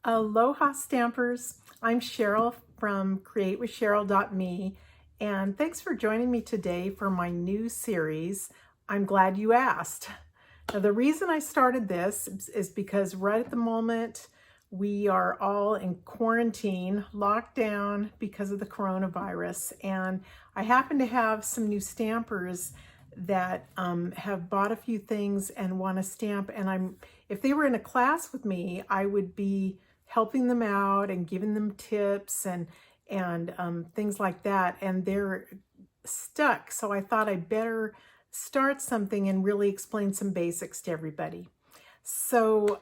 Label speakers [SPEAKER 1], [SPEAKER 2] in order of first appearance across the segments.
[SPEAKER 1] Aloha Stampers, I'm Cheryl from createwithcheryl.me, and thanks for joining me today for my new series, I'm Glad You Asked. Now the reason I started this is because right at the moment we are all in quarantine, locked down because of the coronavirus, and I happen to have some new stampers that have bought a few things and want to stamp, and if they were in a class with me, I would be helping them out and giving them tips and things like that, and they're stuck. So I thought I'd better start something and really explain some basics to everybody. So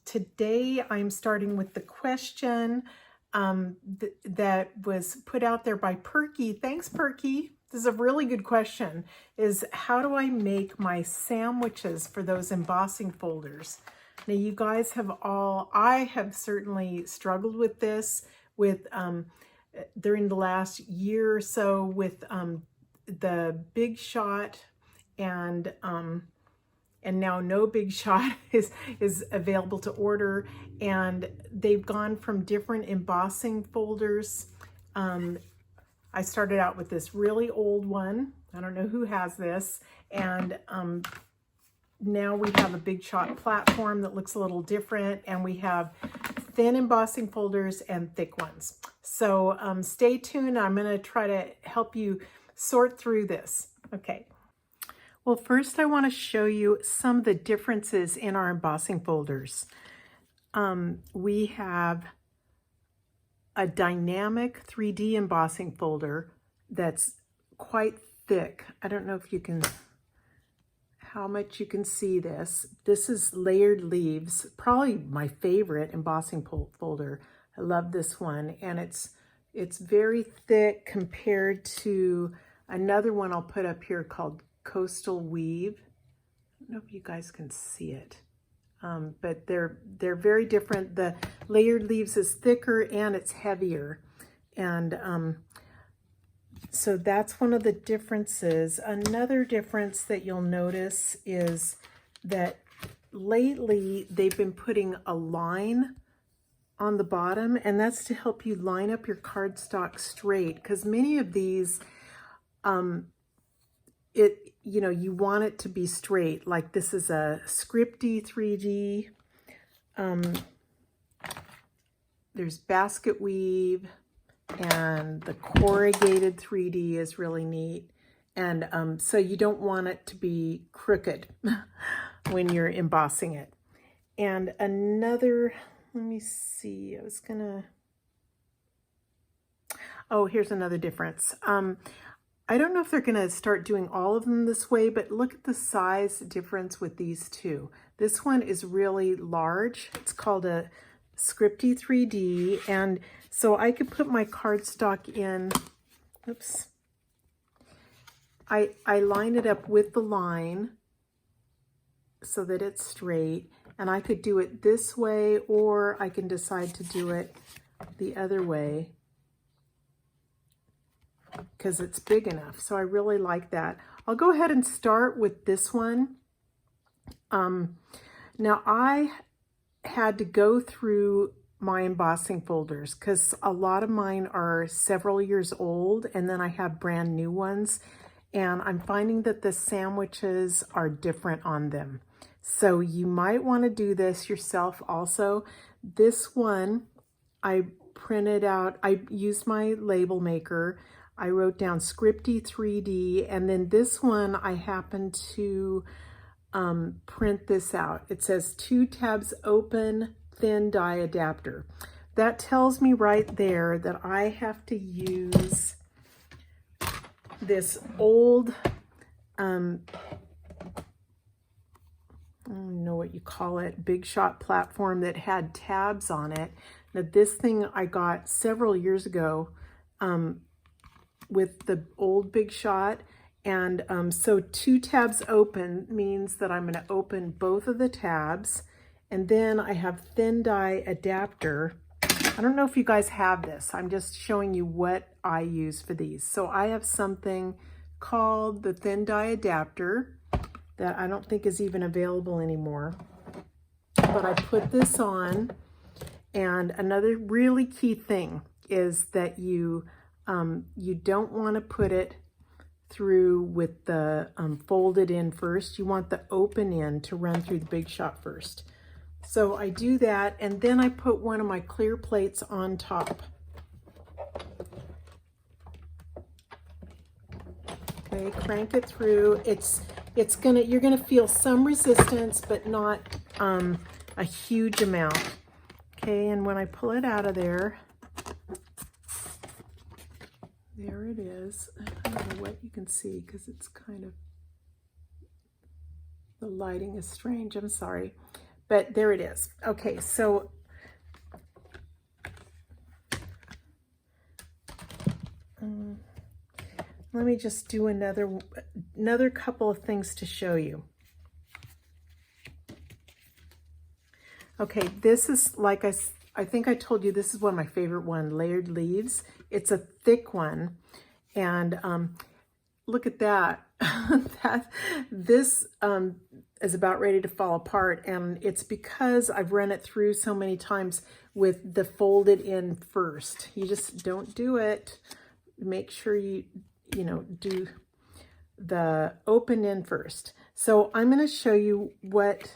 [SPEAKER 1] today I'm starting with the question that was put out there by Perky. Thanks, Perky. This is a really good question, is how do I make my sandwiches for those embossing folders? Now you guys I have certainly struggled with this during the last year or so with the Big Shot and now No Big Shot is available to order, and they've gone from different embossing folders. I started out with this really old one. I don't know who has this, and now we have a Big Shot platform that looks a little different, and we have thin embossing folders and thick ones. So stay tuned. I'm going to try to help you sort through this. Okay. Well, first I want to show you some of the differences in our embossing folders. We have a dynamic 3D embossing folder that's quite thick. I don't know if you can, how much you can see this. This is Layered Leaves, probably my favorite embossing folder. I love this one, and it's very thick compared to another one I'll put up here called Coastal Weave. I don't know if you guys can see it, but they're very different. The Layered Leaves is thicker and it's heavier, and so that's one of the differences. Another difference that you'll notice is that lately they've been putting a line on the bottom, and that's to help you line up your cardstock straight, because many of these you want it to be straight. Like this is a Scripty 3D. There's Basket Weave, and the corrugated 3D is really neat. And so you don't want it to be crooked when you're embossing it. And another, let me see, here's another difference. I don't know if they're going to start doing all of them this way, but look at the size difference with these two. This one is really large. It's called a Scripty 3D, and so I could put my cardstock in. Oops. I line it up with the line so that it's straight, and I could do it this way, or I can decide to do it the other way because it's big enough. So I really like that. I'll go ahead and start with this one. Now I had to go through my embossing folders because a lot of mine are several years old, and then I have brand new ones, and I'm finding that the sandwiches are different on them. So you might want to do this yourself also. This one I printed out, I used my label maker. I wrote down Scripty 3D, and then this one I happened to print this out. It says 2 tabs open, thin die adapter. That tells me right there that I have to use this old, I don't know what you call it, Big Shot platform that had tabs on it. Now this thing I got several years ago with the old Big Shot, and so 2 tabs open means that I'm going to open both of the tabs, and then I have thin die adapter I don't know if you guys have this. I'm just showing you what I use for these. So I have something called the thin die adapter that I don't think is even available anymore. But I put this on, and another really key thing is that you don't want to put it through with the folded in first. You want the open end to run through the Big Shot first. So I do that, and then I put one of my clear plates on top. Okay, crank it through. You're gonna feel some resistance, but not a huge amount. Okay, and when I pull it out of there, there it is. I don't know what you can see because it's kind of, the lighting is strange, I'm sorry. But there it is. Okay, so let me just do another couple of things to show you. Okay, this is, like I think I told you, this is one of my favorite layered leaves. It's a thick one, and look at that. This is about ready to fall apart, and it's because I've run it through so many times with the folded in first. You just don't do it. Make sure you do the open in first. So I'm going to show you what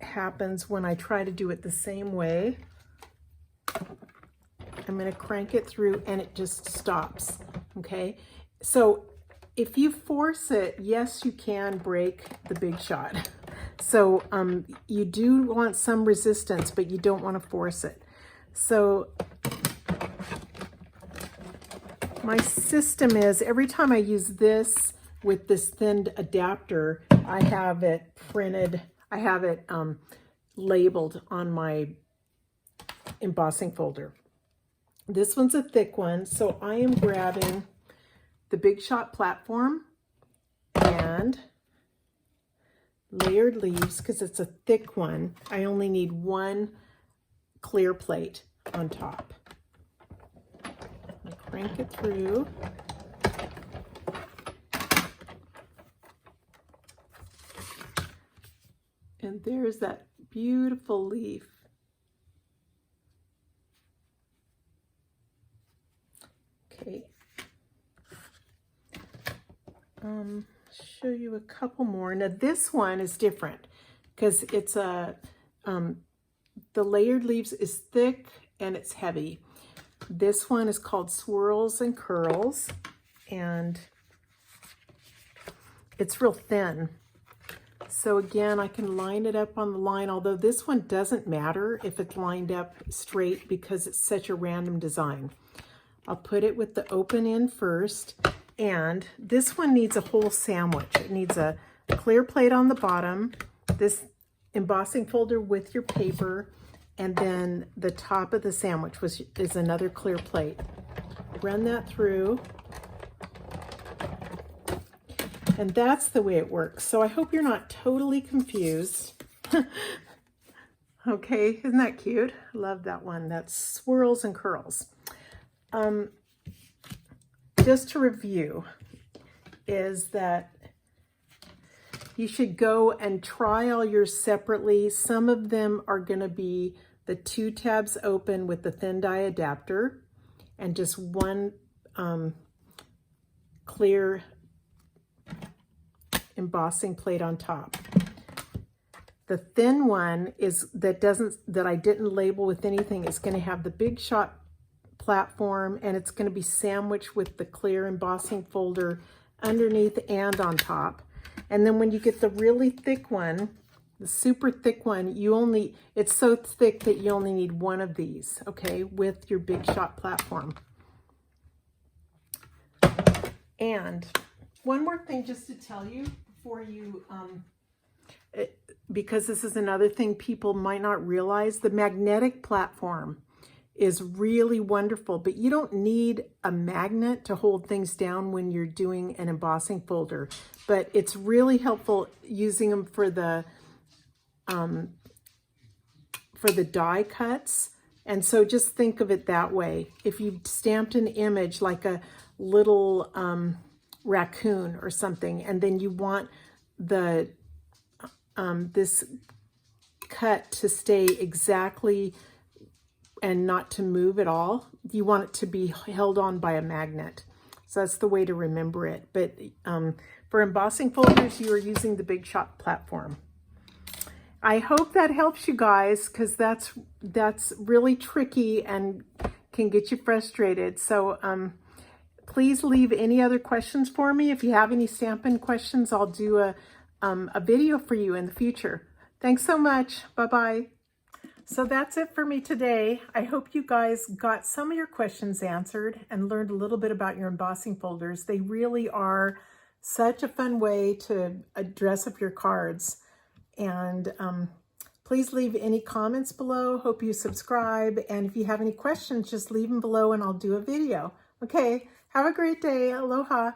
[SPEAKER 1] happens when I try to do it the same way. I'm going to crank it through and it just stops. Okay, so if you force it, yes, you can break the Big Shot. So you do want some resistance, but you don't want to force it. So my system is, every time I use this with this thin adapter, I have it printed, I have it labeled on my embossing folder. This one's a thick one, so I am grabbing the Big Shot platform and layered leaves, because it's a thick one. I only need one clear plate on top. I crank it through. And there's that beautiful leaf. Okay. Show you a couple more. Now this one is different because it's the layered leaves is thick and it's heavy. This one is called Swirls and Curls, and it's real thin. So again, I can line it up on the line, although this one doesn't matter if it's lined up straight because it's such a random design. I'll put it with the open end first, and this one needs a whole sandwich. It needs a clear plate on the bottom, this embossing folder with your paper, and then the top of the sandwich is another clear plate. Run that through. And that's the way it works. So I hope you're not totally confused. Okay, isn't that cute? I love that one. That's Swirls and Curls. Just to review, is that you should go and try all yours separately. Some of them are going to be the 2 tabs open with the thin die adapter and just one clear embossing plate on top. The thin one is that I didn't label with anything. It's going to have the Big Shot platform, and it's going to be sandwiched with the clear embossing folder underneath and on top. And then when you get the really thick one, the super thick one, it's so thick that you only need one of these, okay, with your Big Shot platform. And one more thing just to tell you before you, because this is another thing people might not realize, the magnetic platform is really wonderful, but you don't need a magnet to hold things down when you're doing an embossing folder. But it's really helpful using them for the die cuts And so just think of it that way. If you stamped an image like a little raccoon or something, and then you want the this cut to stay exactly and not to move at all, you want it to be held on by a magnet. So that's the way to remember it. But for embossing folders, you are using the Big Shot platform. I hope that helps you guys, because that's really tricky and can get you frustrated. So please leave any other questions for me. If you have any Stampin' questions, I'll do a video for you in the future. Thanks so much. Bye-bye. So that's it for me today. I hope you guys got some of your questions answered and learned a little bit about your embossing folders. They really are such a fun way to dress up your cards. And please leave any comments below. Hope you subscribe. And if you have any questions, just leave them below and I'll do a video. Okay, have a great day. Aloha.